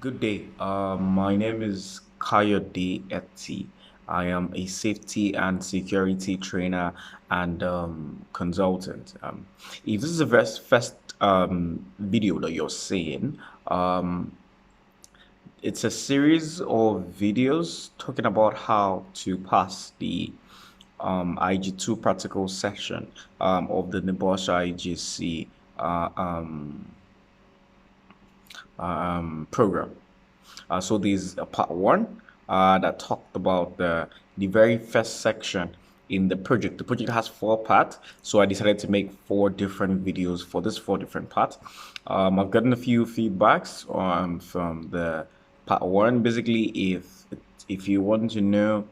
Good day. My name is Kayode Eti. I am a safety and security trainer and consultant. If this is the first video that you're seeing, um, it's a series of videos talking about how to pass the IG2 practical section of the Nebosh IG2 program. So there's a part one that talked about the very first section in the project. The project has 4 parts, so I decided to make 4 different videos for this 4 different parts. I've gotten a few feedbacks from the part one. Basically, if you want to know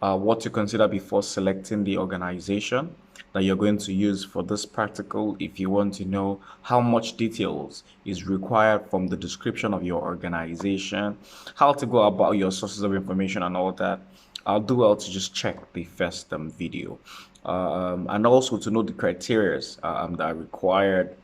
what to consider before selecting the organization that you're going to use for this practical, if you want to know how much details is required from the description of your organization, how to go about your sources of information and all that, I'll do well to just check the first video. And also to know the criteria that are required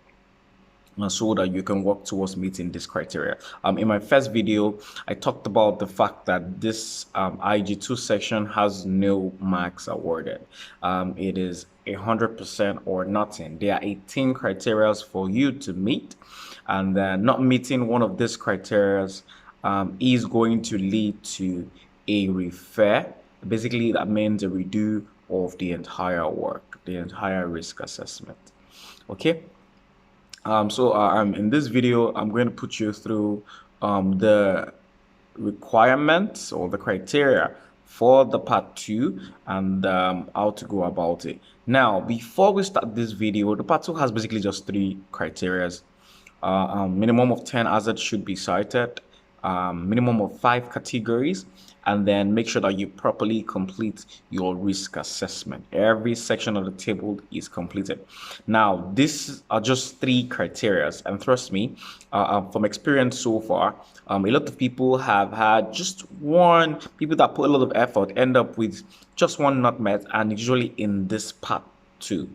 so that you can work towards meeting this criteria. In my first video, I talked about the fact that this IG2 section has no marks awarded. It is 100% or nothing. There are 18 criteria for you to meet, and not meeting one of these criteria is going to lead to a refer. Basically, that means a redo of the entire work, the entire risk assessment. Okay. In this video, I'm going to put you through the requirements or the criteria for the part 2 and how to go about it. Now, before we start this video, the part 2 has basically just 3 criteria. Minimum of 10 hazards should be cited, minimum of 5 categories, and then make sure that you properly complete your risk assessment. Every section of the table is completed. Now, these are just 3 criteria, and trust me, from experience so far, a lot of people have had just one, people that put a lot of effort end up with just one not met, and usually in this part 2.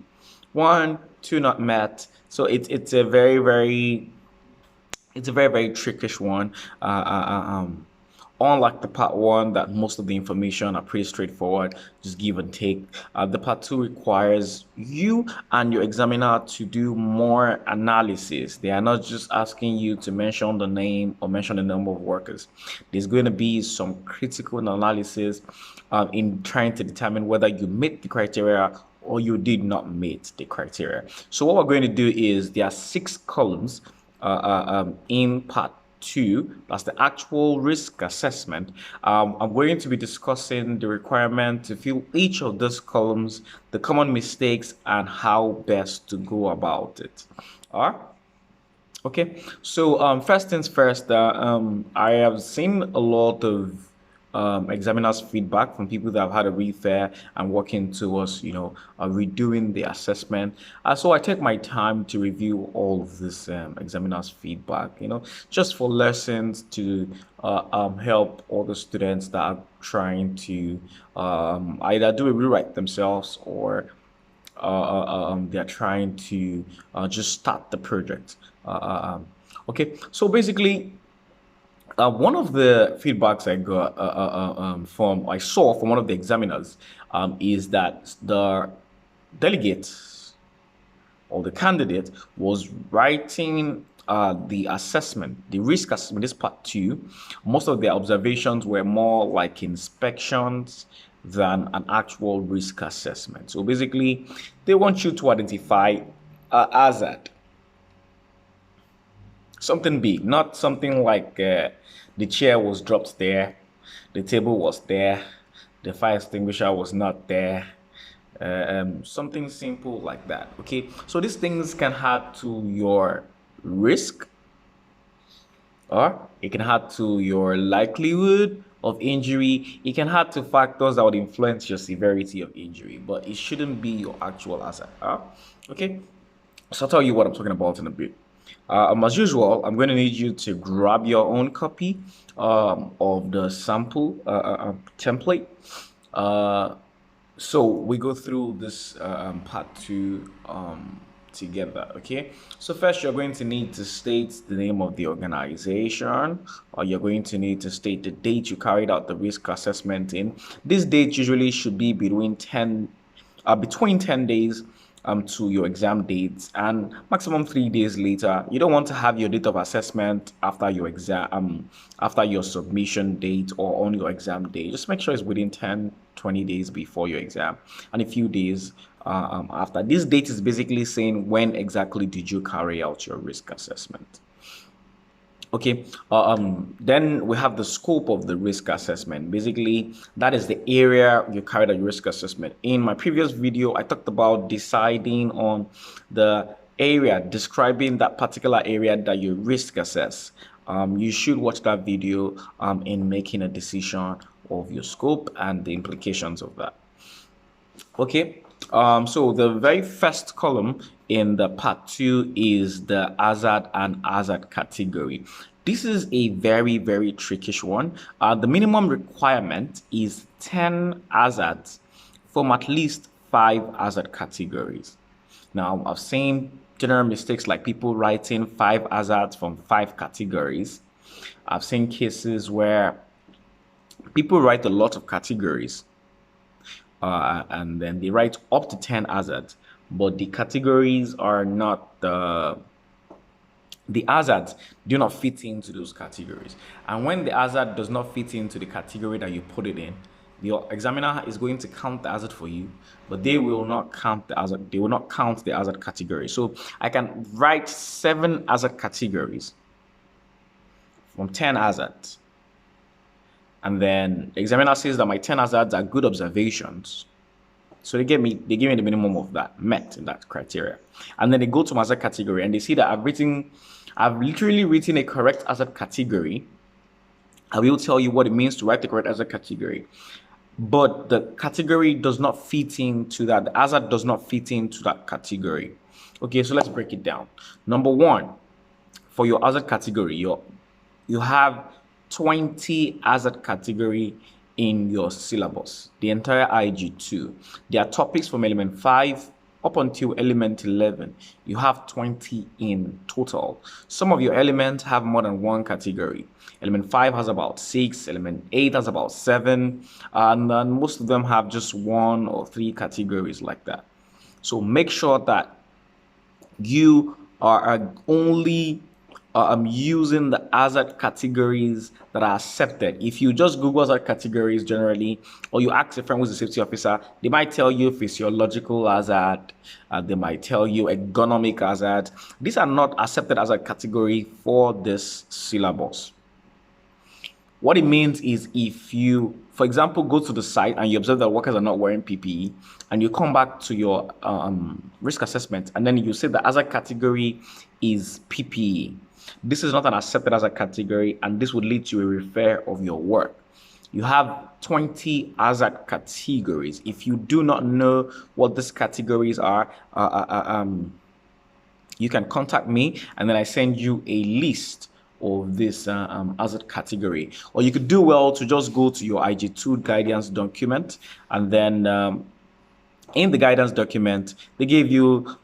1, 2 not met. So it's a very trickish one. Unlike the part 1, that most of the information are pretty straightforward, just give and take. The part 2 requires you and your examiner to do more analysis. They are not just asking you to mention the name or mention the number of workers. There's going to be some critical analysis in trying to determine whether you meet the criteria or you did not meet the criteria. So what we're going to do is there are 6 columns in part 2, that's the actual risk assessment. I'm going to be discussing the requirement to fill each of those columns, the common mistakes, and how best to go about it. All right. Okay, so first things first, I have seen a lot of examiners' feedback from people that have had a refair and working towards, redoing the assessment. So I take my time to review all of this examiners' feedback, just for lessons to help all the students that are trying to either do a rewrite themselves or they're trying to just start the project. Okay, so basically, one of the feedbacks I got I saw from one of the examiners is that the delegate or the candidate was writing the assessment, the risk assessment, this part 2. Most of the observations were more like inspections than an actual risk assessment. So basically, they want you to identify hazard, something big, not something like the chair was dropped there, the table was there, the fire extinguisher was not there. Something simple like that. Okay, so these things can add to your risk, or it can add to your likelihood of injury. It can add to factors that would influence your severity of injury, but it shouldn't be your actual hazard. Okay, so I'll tell you what I'm talking about in a bit. As usual, I'm going to need you to grab your own copy of the sample template. So we go through this part 2 together. Okay, so first you're going to need to state the name of the organization, or you're going to need to state the date you carried out the risk assessment in. This date usually should be between 10 days to your exam dates, and maximum 3 days later. You don't want to have your date of assessment after your exam, after your submission date or on your exam day. Just make sure it's within 10-20 days before your exam and a few days after. This date is basically saying when exactly did you carry out your risk assessment. Okay, then we have the scope of the risk assessment. Basically, that is the area you carried out your risk assessment. In my previous video, I talked about deciding on the area, describing that particular area that you risk assess. You should watch that video in making a decision of your scope and the implications of that. Okay, so the very first column in the part 2 is the hazard and hazard category. This is a very, very trickish one. The minimum requirement is 10 hazards from at least 5 hazard categories. Now, I've seen general mistakes like people writing 5 hazards from 5 categories. I've seen cases where people write a lot of categories and then they write up to 10 hazards, but the categories are not the hazards do not fit into those categories. And when the hazard does not fit into the category that you put it in, your examiner is going to count the hazard for you, but they will not count the hazard. They will not count the hazard category. So I can write 7 hazard categories from 10 hazards. And then the examiner says that my 10 hazards are good observations. So they give me the minimum of that, met in that criteria. And then they go to my hazard category and they see that I've literally written a correct hazard category. I will tell you what it means to write the correct hazard category. But the category does not fit into that. The hazard does not fit into that category. Okay, so let's break it down. Number 1, for your hazard category, you have 20 hazard category in your syllabus, the entire IG2. There are topics from element 5 up until element 11. You have 20 in total. Some of your elements have more than 1 category. Element 5 has about 6, element 8 has about 7, and then most of them have just 1 or 3 categories like that. So make sure that you are only using the hazard categories that are accepted. If you just Google hazard categories generally, or you ask a friend who's a safety officer, they might tell you physiological hazard, they might tell you ergonomic hazard. These are not accepted as a category for this syllabus. What it means is if you, for example, go to the site and you observe that workers are not wearing PPE, and you come back to your risk assessment, and then you say the hazard category is PPE. This is not an accepted hazard category, and this would lead to a refer of your work. You have 20 hazard categories. If you do not know what these categories are, you can contact me, and then I send you a list of this hazard category. Or you could do well to just go to your IG2 guidance document, and then in the guidance document, they gave you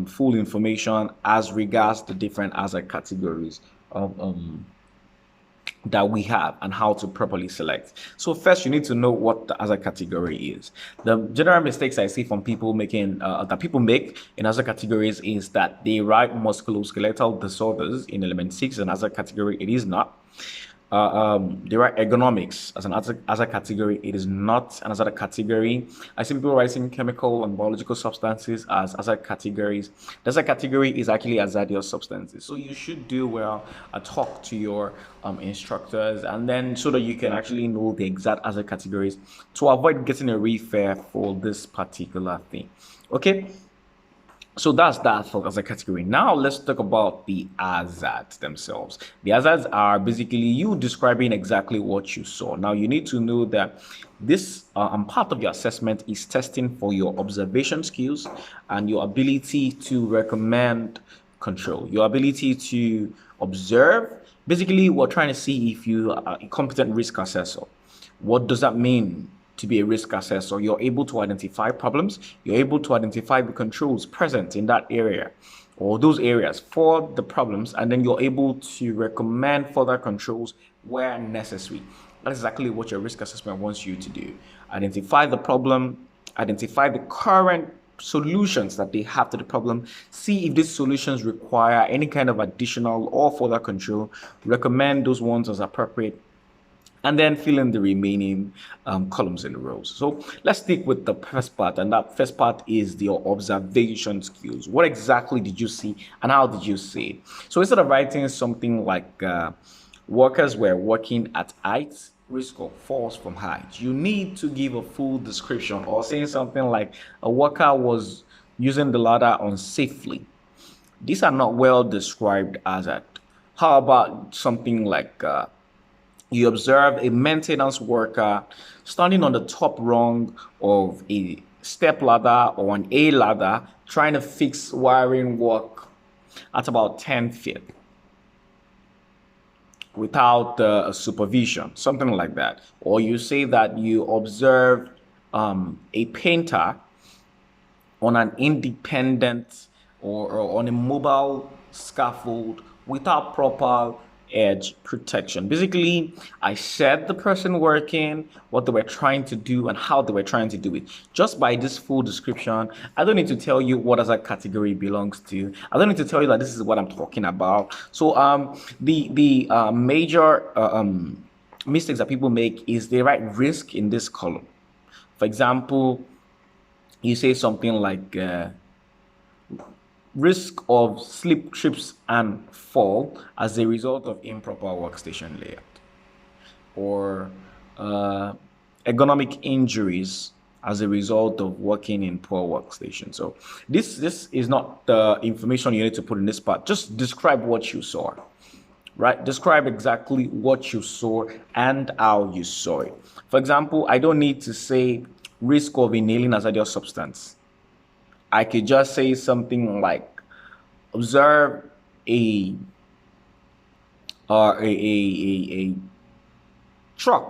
full information as regards the different hazard categories that we have and how to properly select. So first, you need to know what the hazard category is. The general mistakes I see from people making that people make in hazard categories is that they write musculoskeletal disorders in element 6 as an hazard category. It is not. They write ergonomics as an hazard category. It is not an hazard category. I see people writing chemical and biological substances as hazard categories. The hazard category is actually hazardous substances. So you should do well talk to your instructors, and then so that you can actually know the exact hazard categories to avoid getting a refer for this particular thing. Okay. So that's that for hazard category. Now let's talk about the hazards themselves. The hazards are basically you describing exactly what you saw. Now you need to know that this part of your assessment is testing for your observation skills and your ability to recommend control, your ability to observe. Basically, we're trying to see if you are a competent risk assessor. What does that mean? to be a risk assessor. You're able to identify problems. You're able to identify the controls present in that area or those areas for the problems, and then you're able to recommend further controls where necessary. That's exactly what your risk assessment wants you to do. Identify the problem, identify the current solutions that they have to the problem, see if these solutions require any kind of additional or further control, recommend those ones as appropriate, and then fill in the remaining columns in the rows. So let's stick with the first part, and that first part is your observation skills. What exactly did you see and how did you see it? So instead of writing something like workers were working at height, risk of falls from height, you need to give a full description, or saying something like a worker was using the ladder unsafely. These are not well described hazard. How about something like you observe a maintenance worker standing on the top rung of a step ladder or an A ladder trying to fix wiring work at about 10 feet without supervision, something like that. Or you say that you observed a painter on an independent or on a mobile scaffold without proper edge protection. Basically, I said the person working, what they were trying to do, and how they were trying to do it. Just by this full description, I don't need to tell you what other category belongs to. I don't need to tell you that this is what I'm talking about. So the major mistakes that people make is they write risk in this column. For example, you say something like risk of slip, trips, and fall as a result of improper workstation layout, or ergonomic injuries as a result of working in poor workstation. So this is not the information you need to put in this part. Just describe what you saw, right? Describe exactly what you saw and how you saw it. For example, I don't need to say risk of inhaling hazardous substance. I could just say something like observe a truck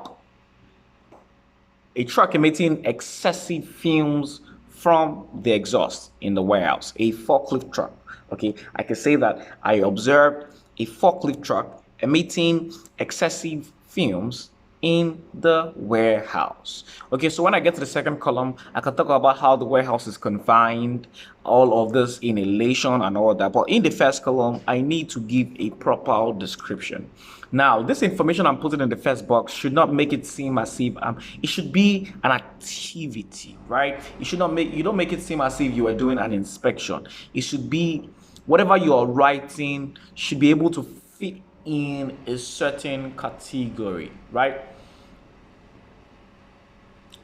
emitting excessive fumes from the exhaust in the warehouse, a forklift truck. Okay, I can say that I observed a forklift truck emitting excessive fumes in the warehouse. Okay, so when I get to the second column, I can talk about how the warehouse is confined, all of this in elation and all that. But in the first column, I need to give a proper description. Now, this information I'm putting in the first box should not make it seem as if it should be an activity, right? You don't make it seem as if you are doing an inspection. It should be whatever you are writing should be able to fit in a certain category, right?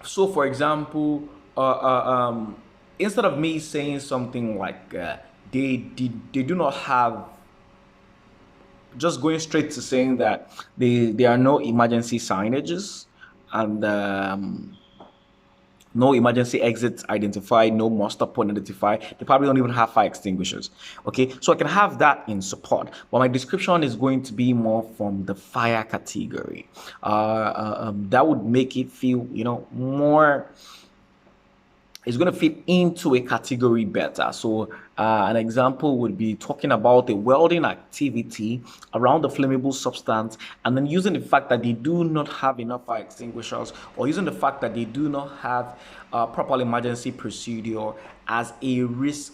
So for example, instead of me saying something like they do not have, just going straight to saying that there are no emergency signages and no emergency exits identified, no muster point identified. They probably don't even have fire extinguishers. Okay, so I can have that in support, but my description is going to be more from the fire category. That would make it feel, more. It's going to fit into a category better. So an example would be talking about a welding activity around the flammable substance, and then using the fact that they do not have enough fire extinguishers, or using the fact that they do not have proper emergency procedure as a risk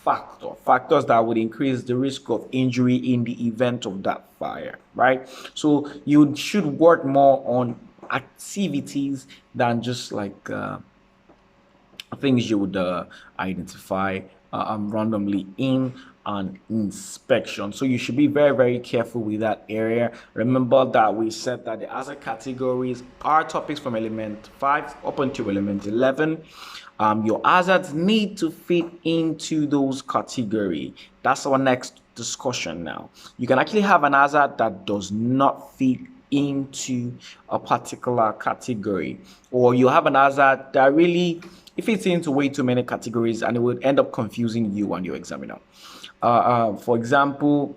factors that would increase the risk of injury in the event of that fire, right? So you should work more on activities than just like things you would identify randomly in an inspection. So you should be very, very careful with that area. Remember that we said that the hazard categories are topics from element 5 up until element 11. Your hazards need to fit into those categories. That's our next discussion now. You can actually have an hazard that does not fit into a particular category, or you have an hazard that really it fits into way too many categories and it would end up confusing you and your examiner. For example,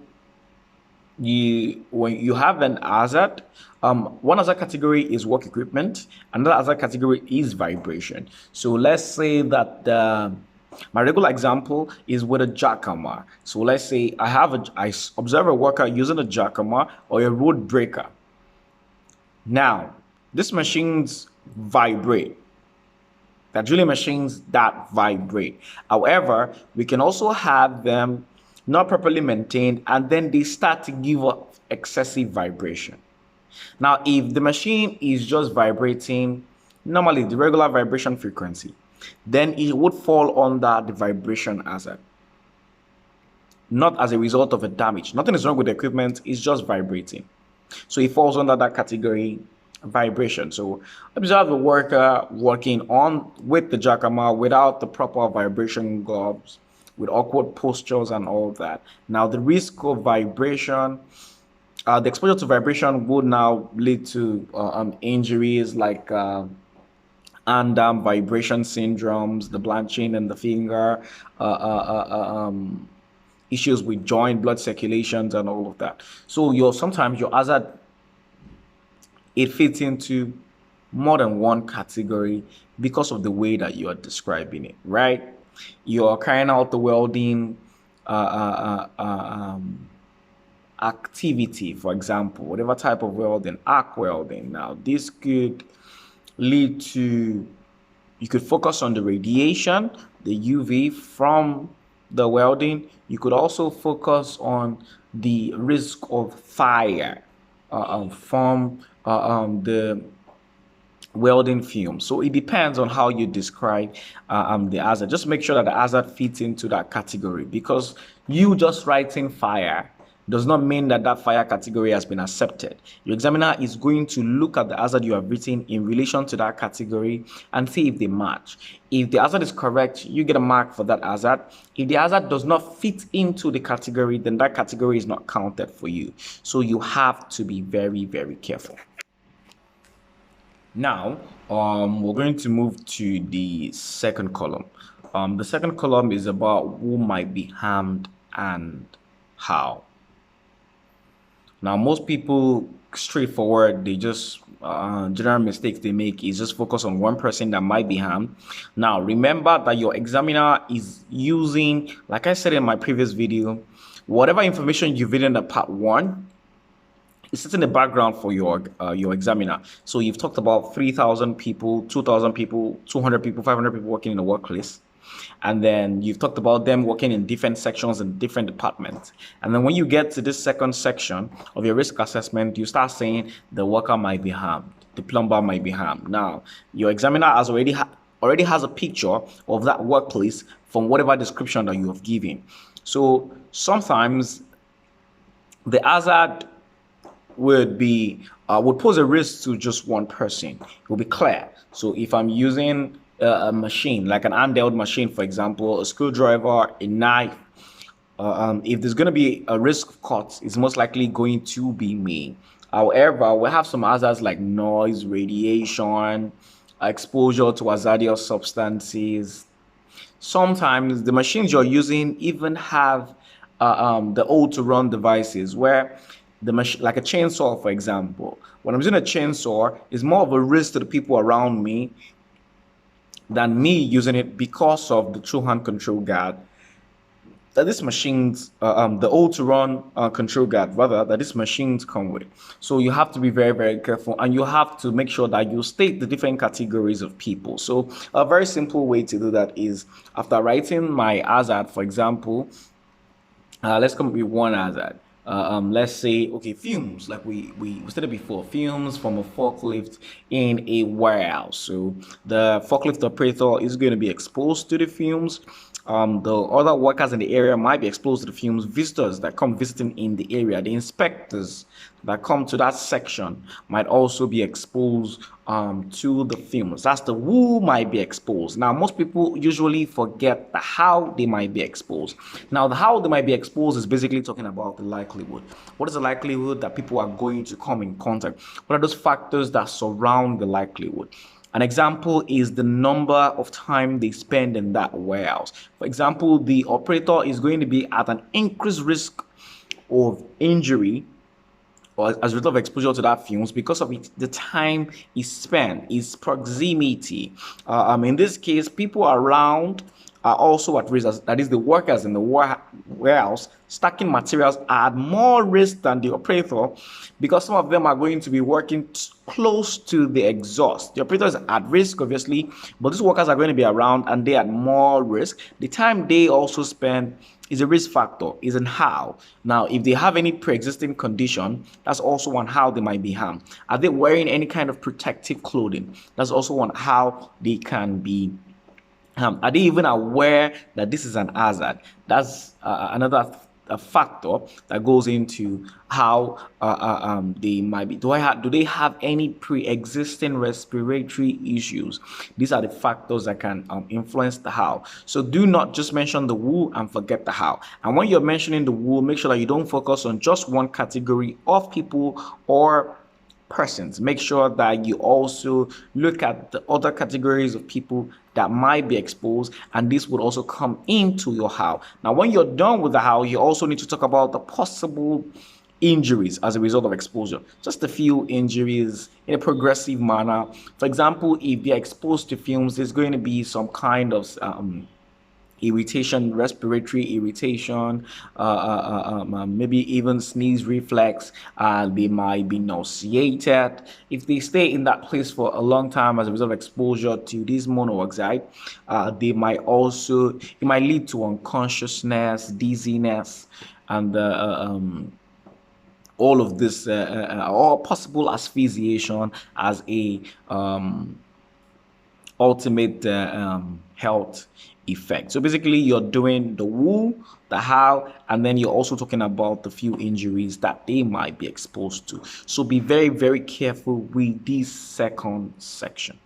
when you have an hazard, one hazard category is work equipment, another hazard category is vibration. So let's say that my regular example is with a jackhammer. So let's say I observe a worker using a jackhammer or a road breaker. Now, these machines vibrate. They're drilling machines that vibrate. However, we can also have them not properly maintained and then they start to give off excessive vibration. Now, if the machine is just vibrating normally the regular vibration frequency, then it would fall under the vibration hazard, not as a result of a damage. Nothing is wrong with the equipment, it's just vibrating. So it falls under that category, vibration. So observe a worker working on with the jackhammer without the proper vibration gloves, with awkward postures and all that. Now the risk of vibration, the exposure to vibration would now lead to injuries like and vibration syndromes, the blanching in the finger, issues with joint blood circulations and all of that. So sometimes your hazard, it fits into more than one category because of the way that you are describing it, right? You're carrying out the welding activity, for example, whatever type of welding, arc welding. Now, this could lead to, you could focus on the radiation, the UV from the welding. You could also focus on the risk of fire from the welding fume. So it depends on how you describe the hazard. Just make sure that the hazard fits into that category, because you just writing fire does not mean that that fire category has been accepted. Your examiner is going to look at the hazard you have written in relation to that category and see if they match. If the hazard is correct, you get a mark for that hazard. If the hazard does not fit into the category, then that category is not counted for you. So you have to be very, very careful. Now, we're going to move to the second column. The second column is about who might be harmed and how. Now, most people, straightforward, they just general mistakes they make is just focus on one person that might be harmed. Now, remember that your examiner is using, like I said in my previous video, whatever information you've written in part 1, it's sitting in the background for your examiner. So you've talked about 3,000 people, 2,000 people, 200 people, 500 people working in a workplace. And then you've talked about them working in different sections and different departments. And then when you get to this second section of your risk assessment, you start saying the worker might be harmed, the plumber might be harmed. Now, your examiner has already has a picture of that workplace from whatever description that you have given. So sometimes the hazard would pose a risk to just one person. It will be clear. So if I'm using a machine like an handheld machine, for example, a screwdriver, a knife, if there's going to be a risk of cuts, it's most likely going to be me. However, we have some hazards like noise, radiation, exposure to hazardous substances. Sometimes the machines you're using even have the auto-run devices where the machine, like a chainsaw, for example. When I'm using a chainsaw, it's more of a risk to the people around me than me using it because of the true hand control guard that these machines, the auto-run control guard, rather, that these machines come with. So you have to be very, very careful, and you have to make sure that you state the different categories of people. So a very simple way to do that is, after writing my hazard, for example, let's come up with one hazard. Let's say, okay, fumes, like we stated before, fumes from a forklift in a warehouse. So the forklift operator is going to be exposed to the fumes. The other workers in the area might be exposed to the fumes. Visitors that come visiting in the area, the inspectors that come to that section might also be exposed to the fumes. That's the who might be exposed. Now, most people usually forget the how they might be exposed. Now, the how they might be exposed is basically talking about the likelihood. What is the likelihood that people are going to come in contact? What are those factors that surround the likelihood? An example is the number of time they spend in that warehouse. For example, the operator is going to be at an increased risk of injury or as a result of exposure to that fumes because of the time is spent, its proximity. In this case, people around are also at risk. That is, the workers in the warehouse stacking materials are at more risk than the operator because some of them are going to be working close to the exhaust. The operator is at risk, obviously, but these workers are going to be around and they are at more risk. The time they also spend is a risk factor, is in how. Now, if they have any pre-existing condition, that's also on how they might be harmed. Are they wearing any kind of protective clothing? That's also on how they can be harmed. Are they even aware that this is an hazard? That's another a factor that goes into how they might be. Do they have any pre-existing respiratory issues? These are the factors that can influence the how. So do not just mention the who and forget the how. And when you're mentioning the who, make sure that you don't focus on just one category of people or persons. Make sure that you also look at the other categories of people that might be exposed, and this would also come into your how. Now, when you're done with the how, you also need to talk about the possible injuries as a result of exposure. Just a few injuries in a progressive manner. For example, if they're exposed to fumes, there's going to be some kind of irritation, respiratory irritation, maybe even sneeze reflex. They might be nauseated. If they stay in that place for a long time as a result of exposure to this monoxide, it might lead to unconsciousness, dizziness, and all of this, or possible asphyxiation as a ultimate health effect. So basically, you're doing the who, the how, and then you're also talking about the few injuries that they might be exposed to. So be very, very careful with this second section.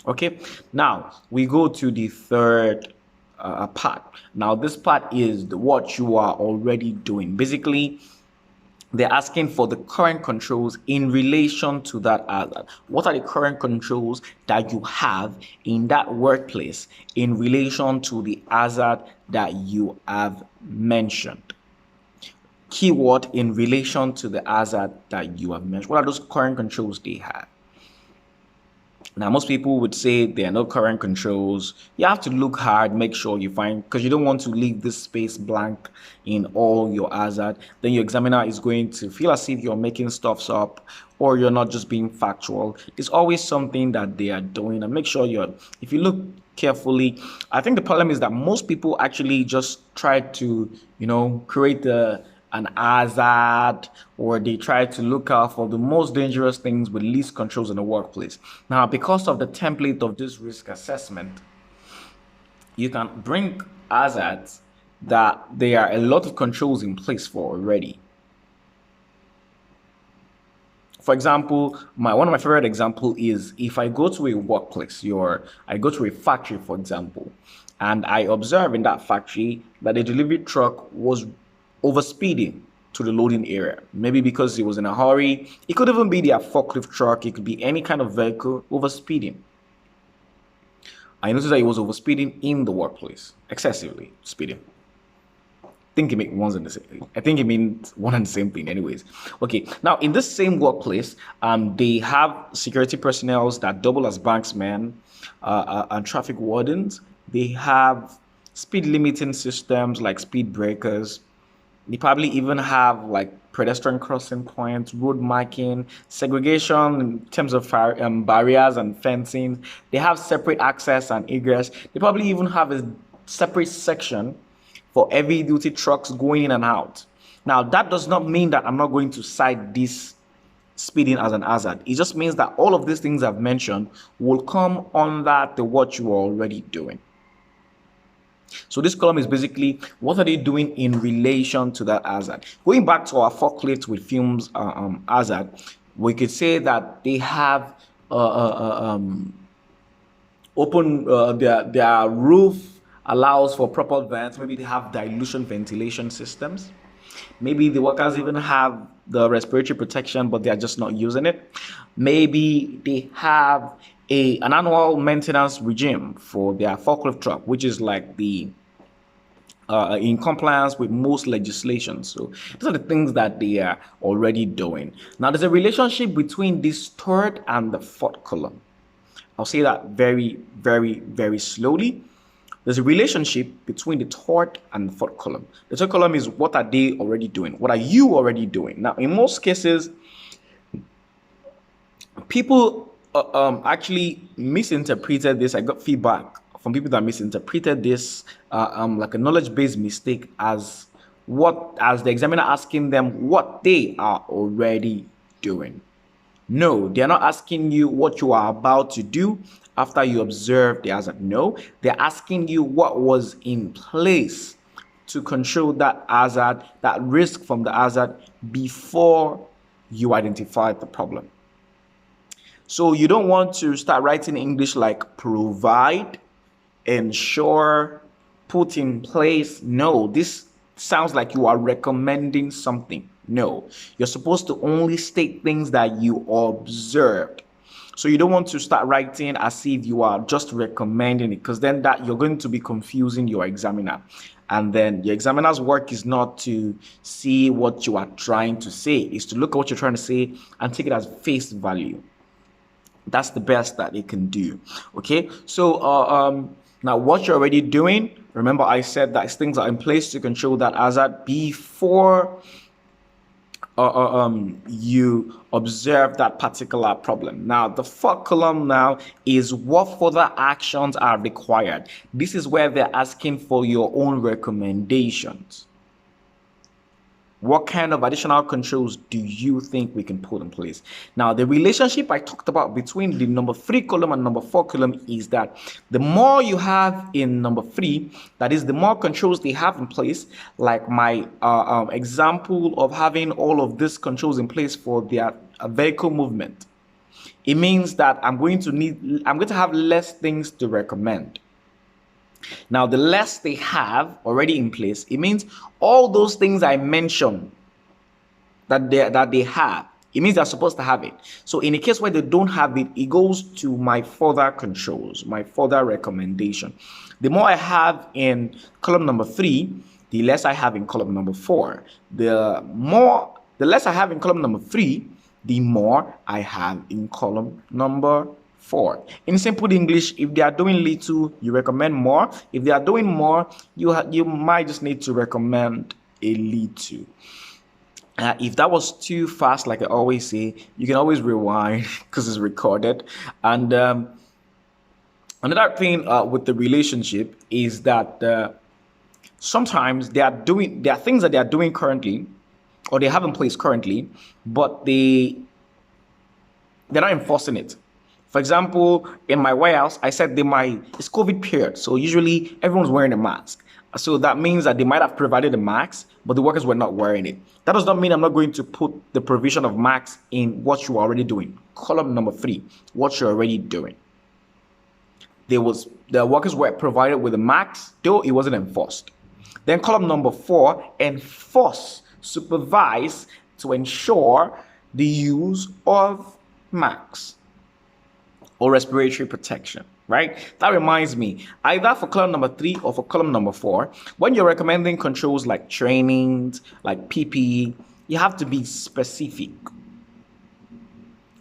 Okay, now we go to the third part. Now, this part is what you are already doing. Basically, they're asking for the current controls in relation to that hazard. What are the current controls that you have in that workplace in relation to the hazard that you have mentioned? Keyword, in relation to the hazard that you have mentioned. What are those current controls they have? Now, most people would say there are no current controls. You have to look hard, make sure you find, because you don't want to leave this space blank in all your hazard. Then your examiner is going to feel as if you're making stuff up or you're not just being factual. It's always something that they are doing, and make sure if you look carefully, I think the problem is that most people actually just try to, create an hazard, or they try to look out for the most dangerous things with least controls in the workplace. Now, because of the template of this risk assessment, you can bring hazards that there are a lot of controls in place for already. For example, one of my favorite example is if I go to a workplace, I go to a factory, for example, and I observe in that factory that a delivery truck was overspeeding to the loading area. Maybe because he was in a hurry. It could even be their forklift truck. It could be any kind of vehicle overspeeding. I noticed that he was overspeeding in the workplace, excessively speeding. I think it means one and the same thing anyways. Okay, now in this same workplace, they have security personnel that double as banksmen and traffic wardens. They have speed limiting systems like speed breakers. They probably even have like pedestrian crossing points, road marking, segregation in terms of barriers and fencing. They have separate access and egress. They probably even have a separate section for heavy duty trucks going in and out. Now, that does not mean that I'm not going to cite this speeding as an hazard. It just means that all of these things I've mentioned will come under what you are already doing. So this column is basically what are they doing in relation to that hazard. Going back to our forklift with fumes hazard, we could say that they have open their roof allows for proper vents. Maybe they have dilution ventilation systems. Maybe the workers even have the respiratory protection, but they are just not using it. Maybe they have an annual maintenance regime for their forklift truck, which is like the in compliance with most legislation. So these are the things that they are already doing. Now, there's a relationship between this third and the fourth column. I'll say that very, very, very slowly. There's a relationship between the third and the fourth column. The third column is what are they already doing? What are you already doing? Now, in most cases, people actually misinterpreted this. I got feedback from people that misinterpreted this like a knowledge-based mistake as the examiner asking them what they are already doing. No, they're not asking you what you are about to do after you observe the hazard. No, they're asking you what was in place to control that hazard, that risk from the hazard before you identified the problem. So you don't want to start writing English like provide, ensure, put in place. No, this sounds like you are recommending something. No, you're supposed to only state things that you observed. So you don't want to start writing as if you are just recommending it, because then that you're going to be confusing your examiner. And then your examiner's work is not to see what you are trying to say, it's to look at what you're trying to say and take it as face value. That's the best that it can do. Okay, so now what you're already doing, remember I said that things are in place to control that hazard before you observe that particular problem. Now, the fourth column now is what further actions are required. This is where they're asking for your own recommendations. What kind of additional controls do you think we can put in place? Now, the relationship I talked about between the number 3 column and number 4 column is that the more you have in number 3, that is, the more controls they have in place, like my example of having all of these controls in place for their vehicle movement. It means that I'm going to have less things to recommend. Now, the less they have already in place, it means all those things I mentioned that they have, it means they're supposed to have it. So in a case where they don't have it, it goes to my further controls, my further recommendation. The more I have in column number 3, the less I have in column number 4. The less I have in column number 3, the more I have in column number 4. In simple English, if they are doing little, you recommend more. If they are doing more, you might just need to recommend a little. If that was too fast, like I always say, you can always rewind because it's recorded. And another thing with the relationship is that sometimes there are things that they are doing currently, or they have in place currently, but they're not enforcing it. For example, in my warehouse, I said it's COVID period, so usually everyone's wearing a mask. So that means that they might have provided a mask, but the workers were not wearing it. That does not mean I'm not going to put the provision of masks in what you are already doing. Column number 3, what you're already doing. The workers were provided with a mask, though it wasn't enforced. Then column number 4, enforce, supervise to ensure the use of masks or respiratory protection, right? That reminds me, either for column number 3 or for column number 4, when you're recommending controls like trainings, like PPE, you have to be specific.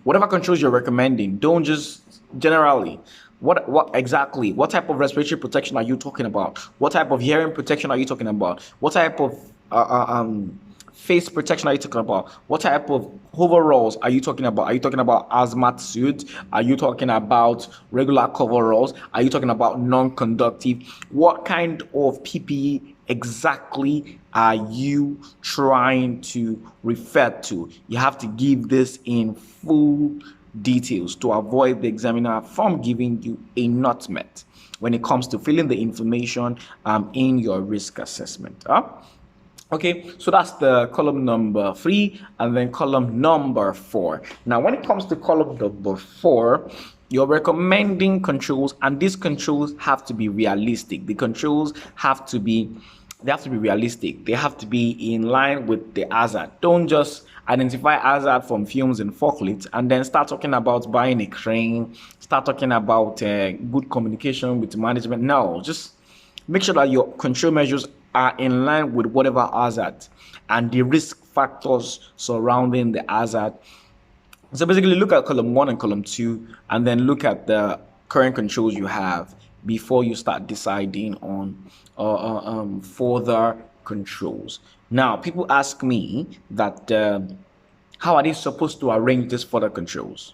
Whatever controls you're recommending, don't just generally. What exactly? What type of respiratory protection are you talking about? What type of hearing protection are you talking about? What type of face protection are you talking about? What type of overalls are you talking about? Are you talking about hazmat suits? Are you talking about regular coveralls? Are you talking about non-conductive? What kind of PPE exactly are you trying to refer to? You have to give this in full details to avoid the examiner from giving you a not met when it comes to filling the information in your risk assessment. Okay, so that's the column number 3 and then column number 4. Now, when it comes to column number 4, you're recommending controls, and these controls have to be realistic. The controls have to be realistic. They have to be in line with the hazard. Don't just identify hazard from fumes and forklifts and then start talking about buying a crane, start talking about good communication with management. No, just make sure that your control measures are in line with whatever hazard and the risk factors surrounding the hazard. So basically look at column 1 and column 2 and then look at the current controls you have before you start deciding on further controls. Now, people ask me that how are they supposed to arrange these further controls?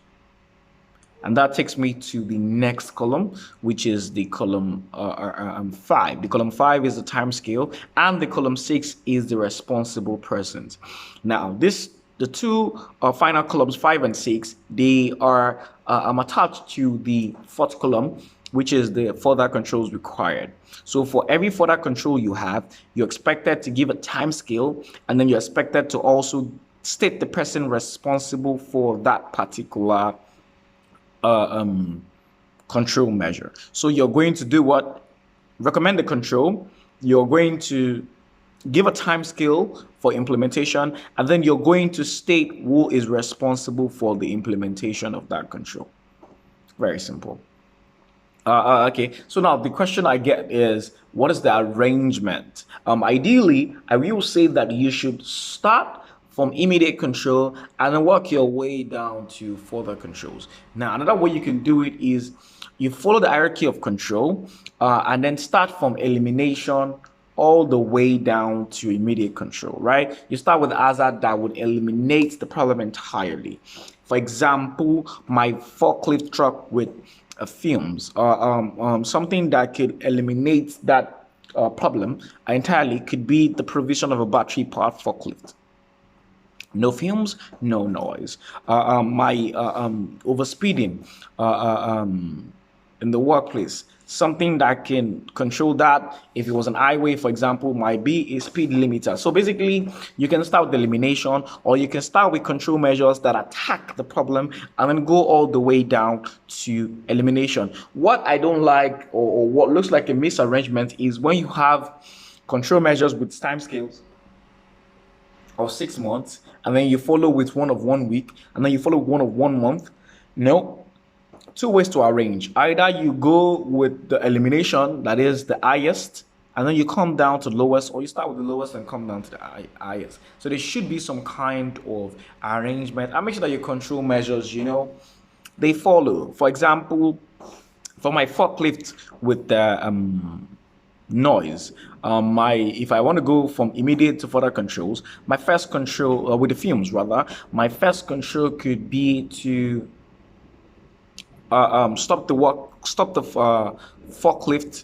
And that takes me to the next column, which is the column 5. The column 5 is the time scale, and the column 6 is the responsible persons. Now, the two final columns, 5 and 6, they are attached to the fourth column, which is the further controls required. So for every further control you have, you're expected to give a time scale, and then you're expected to also state the person responsible for that particular control measure. So you're going to do what? Recommend the control. You're going to give a time scale for implementation, and then you're going to state who is responsible for the implementation of that control. Very simple. Okay, so now the question I get is, what is the arrangement? Ideally, I will say that you should start from immediate control and then work your way down to further controls. Now, another way you can do it is you follow the hierarchy of control and then start from elimination all the way down to immediate control, right? You start with hazard that would eliminate the problem entirely. For example, my forklift truck with fumes, something that could eliminate that problem entirely could be the provision of a battery-powered forklift. No fumes, no noise. My overspeeding in the workplace, something that can control that. If it was an highway, for example, might be a speed limiter. So basically, you can start with elimination, or you can start with control measures that attack the problem and then go all the way down to elimination. What I don't like, or what looks like a misarrangement, is when you have control measures with timescales of 6 months, and then you follow with one of 1 week, and then you follow one of 1 month. No, two ways to arrange. Either you go with the elimination, that is the highest, and then you come down to lowest, or you start with the lowest and come down to the highest. So there should be some kind of arrangement. And make sure that your control measures, they follow. For example, for my forklift with the noise, if I want to go from immediate to further controls, my first control with the fumes rather, my first control could be to stop the forklift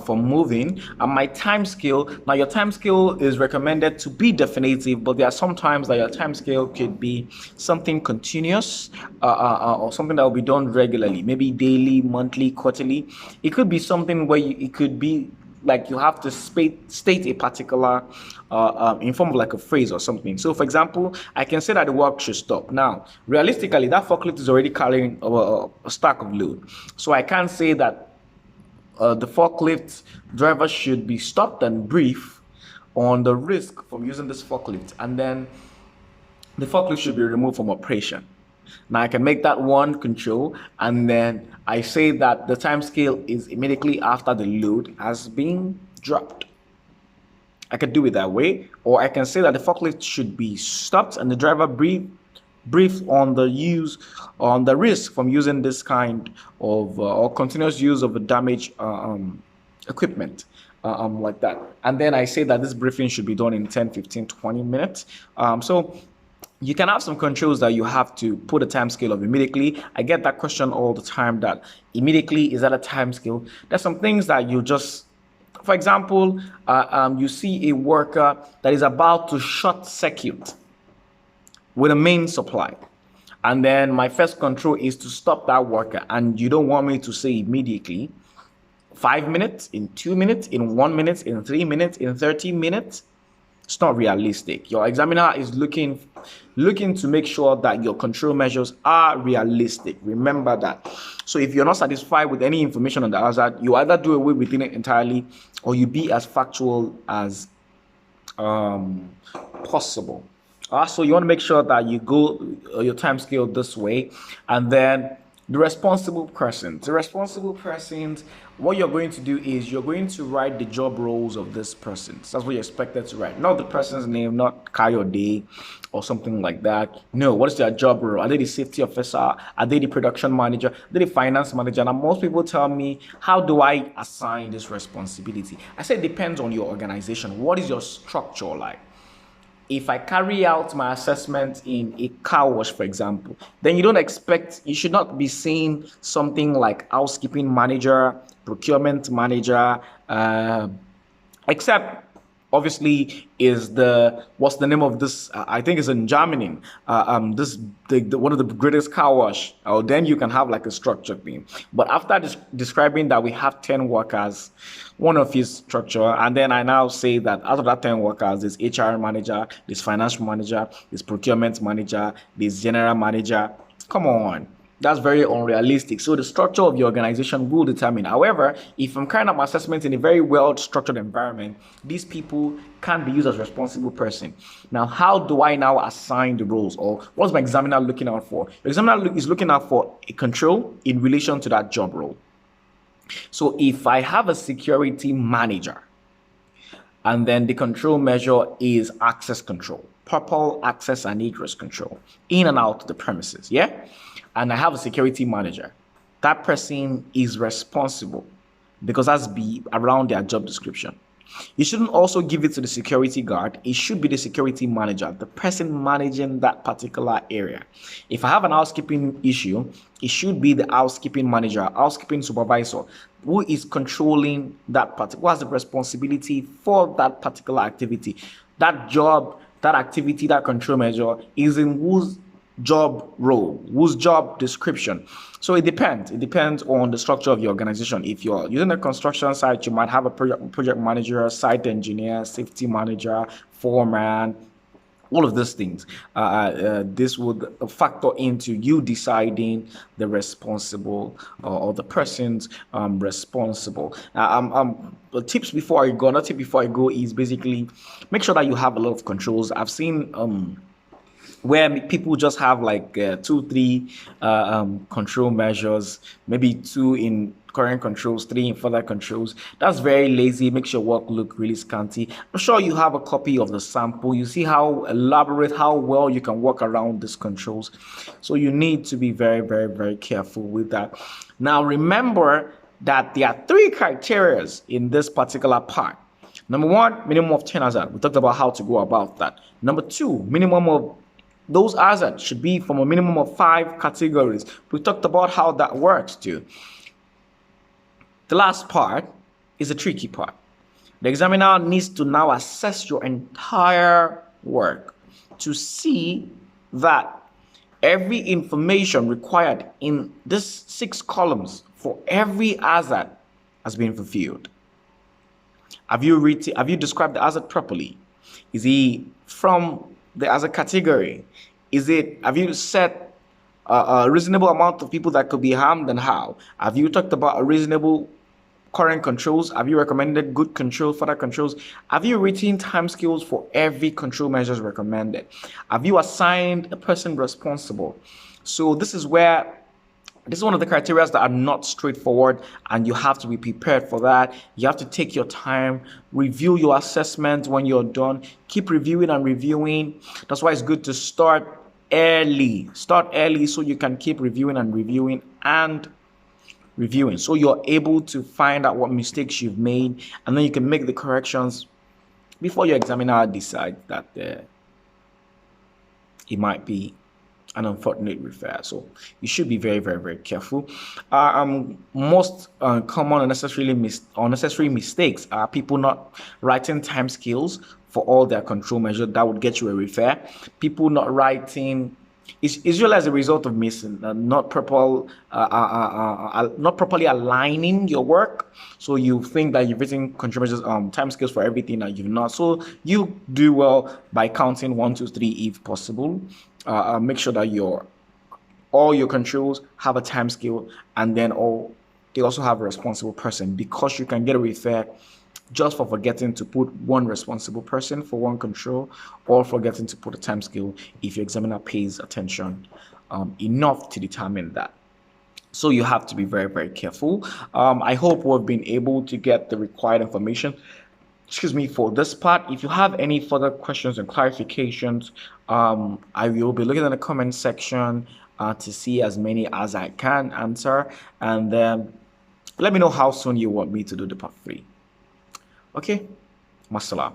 from moving. And my time scale, now your time scale is recommended to be definitive, but there are some times that your time scale could be something continuous or something that will be done regularly, maybe daily, monthly, quarterly. It could be something where it could be like you have to state a particular in form of like a phrase or something. So for example, I can say that the work should stop. Now, realistically, that forklift is already carrying a stack of load. So I can't say that the forklift driver should be stopped and brief on the risk from using this forklift, and then the forklift should be removed from operation. Now I can make that one control, and then I say that the time scale is immediately after the load has been dropped. I could do it that way, or I can say that the forklift should be stopped and the driver brief on the risk from using this kind of or continuous use of a damaged equipment. Like that. And then I say that this briefing should be done in 10, 15, 20 minutes. So you can have some controls that you have to put a time scale of immediately. I get that question all the time, that immediately, is that a time scale? There's some things that you just, for example, you see a worker that is about to short circuit with a main supply. And then my first control is to stop that worker. And you don't want me to say immediately, 5 minutes, in 2 minutes, in 1 minute, in 3 minutes, in 30 minutes. It's not realistic. Your examiner is looking to make sure that your control measures are realistic. Remember that. So if you're not satisfied with any information on the hazard, you either do away with it entirely, or you be as factual as possible. So you want to make sure that you go your time scale this way, and then The responsible persons. The responsible persons, what you're going to do is you're going to write the job roles of this person. That's what you're expected to write. Not the person's name, not Kayode or something like that. No, what is their job role? Are they the safety officer? Are they the production manager? Are they the finance manager? And most people tell me, how do I assign this responsibility? I say it depends on your organization. What is your structure like? If I carry out my assessment in a car wash, for example, then you should not be seeing something like housekeeping manager, procurement manager, except obviously is what's the name of this? I think it's in Germany. This one of the greatest car wash. Oh, then you can have like a structured thing. But after describing that we have 10 workers, one of his structure, and then I now say that out of that 10 workers, there's HR manager, there's financial manager, there's procurement manager, there's general manager. Come on. That's very unrealistic. So the structure of your organization will determine. However, if I'm carrying out my assessment in a very well-structured environment, these people can be used as responsible person. Now, how do I now assign the roles, or what's my examiner looking out for? The examiner is looking out for a control in relation to that job role. So if I have a security manager, and then the control measure is access control, purple access and egress control, in and out the premises, yeah? And I have a security manager. That person is responsible because that's be around their job description. You shouldn't also give it to the security guard. It should be the security manager, the person managing that particular area. If I have an housekeeping issue, it should be the housekeeping manager, housekeeping supervisor, who is controlling that part, who has the responsibility for that particular activity. That job, that activity, that control measure is in whose job role, whose job description. So it depends. It depends on the structure of your organization. If you're using a construction site, you might have a project manager, site engineer, safety manager, foreman, all of these things. This would factor into you deciding the responsible or the person's responsible. The tips before I go, not tip before I go, is basically make sure that you have a lot of controls. I've seen where people just have like 2-3 control measures, maybe 2 in current controls, 3 in further controls. That's very lazy. Makes your work look really scanty. I'm sure you have a copy of the sample. You see how elaborate, how well you can work around these controls. So you need to be very, very, very careful with that. Now remember that there are 3 criteria in this particular part. Number 1, minimum of 10 hazard. We talked about how to go about that. Number 2, minimum of those hazards should be from a minimum of 5 categories. We talked about how that works too. The last part is the tricky part. The examiner needs to now assess your entire work to see that every information required in these 6 columns for every hazard has been fulfilled. Have you described the hazard properly? Is he from as a category? Have you set a reasonable amount of people that could be harmed, and how? Have you talked about a reasonable current controls? Have you recommended good control, further controls? Have you written timescales for every control measures recommended? Have you assigned a person responsible? So this is one of the criteria that are not straightforward, and you have to be prepared for that. You have to take your time, review your assessment when you're done. Keep reviewing and reviewing. That's why it's good to start early. Start early so you can keep reviewing and reviewing and reviewing. So you're able to find out what mistakes you've made, and then you can make the corrections before your examiner decides that it might be an unfortunate refer. So you should be very, very, very careful. Most common unnecessary mistakes are people not writing time scales for all their control measures. That would get you a refer. People not writing. It's usually as a result of missing, not properly aligning your work. So you think that you've written control measures, time scales for everything, and you've not. So you do well by counting 1, 2, 3 if possible. Make sure that all your controls have a time scale, and then they also have a responsible person, because you can get a refer just for forgetting to put one responsible person for one control, or forgetting to put a time scale if your examiner pays attention enough to determine that. So you have to be very, very careful. I hope we've been able to get the required information, excuse me, for this part. If you have any further questions and clarifications, I will be looking in the comment section to see as many as I can answer. And then let me know how soon you want me to do the part 3. Okay, masala.